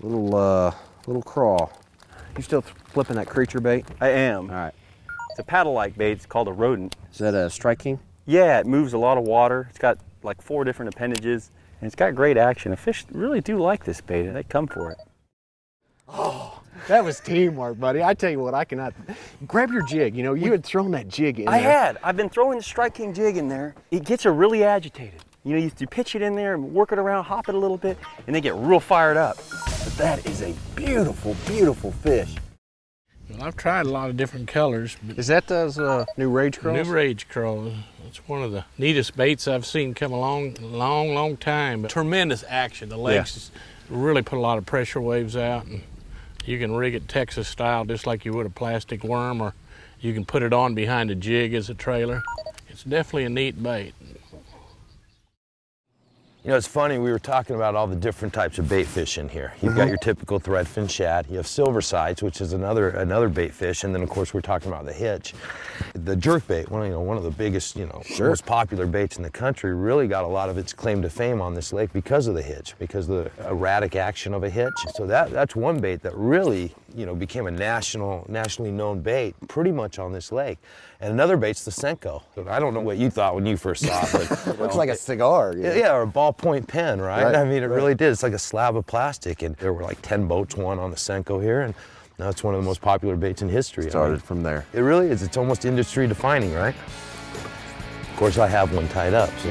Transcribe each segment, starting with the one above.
Little crawl. You still flipping that creature bait? I am. All right. It's a paddle-like bait. It's called a rodent. Is that a Strike King? Yeah, it moves a lot of water. It's got like 4 different appendages, and it's got great action. The fish really do like this bait. They come for it. Oh, that was teamwork, buddy. I tell you what, I cannot. Grab your jig. You know, you had thrown that jig in there. I've been throwing the Strike King jig in there. It gets her really agitated. You know, you pitch it in there and work it around, hop it a little bit, and they get real fired up. But that is a beautiful, beautiful fish. Well, I've tried a lot of different colors. But Is that those new Rage Crawls? New Rage Crawls. It's one of the neatest baits I've seen come along in a long, long time. But tremendous action. The legs really put a lot of pressure waves out. And you can rig it Texas style just like you would a plastic worm, or you can put it on behind a jig as a trailer. It's definitely a neat bait. You know, it's funny, we were talking about all the different types of bait fish in here. You've got your typical threadfin shad, you have silver sides, which is another bait fish, and then of course we're talking about the hitch. The jerkbait, one of the biggest, most popular baits in the country, really got a lot of its claim to fame on this lake because of the hitch, because of the erratic action of a hitch. So that's one bait that really, became a nationally known bait pretty much on this lake. And another bait's the Senko. I don't know what you thought when you first saw it, but Looks like a cigar. yeah, or a ballpoint pen, right? I mean, it really did. It's like a slab of plastic, and there were like 10 boats won on the Senko here, and now it's one of the most popular baits in history. Started from there. It really is. It's almost industry defining, right? Of course, I have one tied up, so.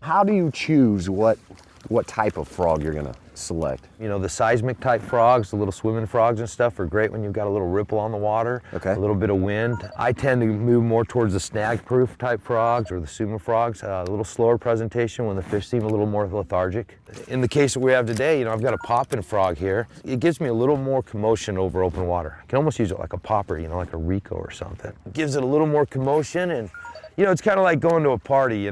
How do you choose what type of frog you're gonna select? The seismic type frogs, the little swimming frogs and stuff are great when you've got a little ripple on the water, a little bit of wind. I tend to move more towards the snag-proof type frogs or the sumo frogs, a little slower presentation when the fish seem a little more lethargic. In the case that we have today, I've got a popping frog here. It gives me a little more commotion over open water. I can almost use it like a popper, like a Rico or something. It gives it a little more commotion, and it's kind of like going to a party,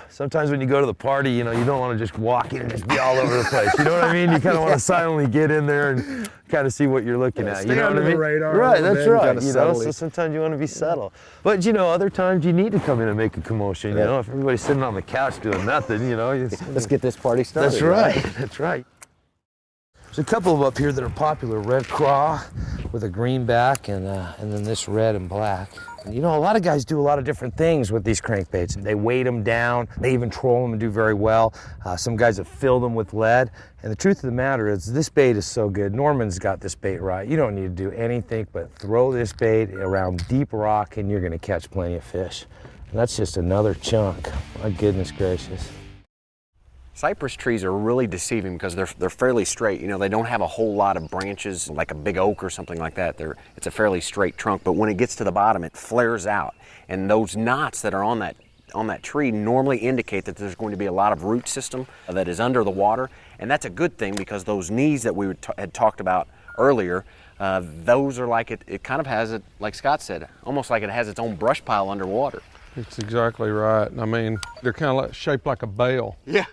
Sometimes when you go to the party, you don't want to just walk in and just be all over the place. You know what I mean? You kind of want to silently get in there and kind of see what you're looking at. You know what I mean? Right, that's right. So sometimes you want to be subtle. But, other times you need to come in and make a commotion, If everybody's sitting on the couch doing nothing, Let's get this party started. That's right. That's right. There's a couple of up here that are popular. Red craw with a green back and then this red and black. A lot of guys do a lot of different things with these crankbaits. They weight them down. They even troll them and do very well. Some guys have filled them with lead. And the truth of the matter is this bait is so good. Norman's got this bait right. You don't need to do anything but throw this bait around deep rock and you're going to catch plenty of fish. And that's just another chunk. My goodness gracious. Cypress trees are really deceiving because they're fairly straight. They don't have a whole lot of branches like a big oak or something like that. It's a fairly straight trunk, but when it gets to the bottom, it flares out. And those knots that are on that tree normally indicate that there's going to be a lot of root system that is under the water. And that's a good thing because those knees that we had talked about earlier, those are like it kind of has it, like Scott said, almost like it has its own brush pile underwater. It's exactly right. I mean, they're kind of shaped like a bell. Yeah.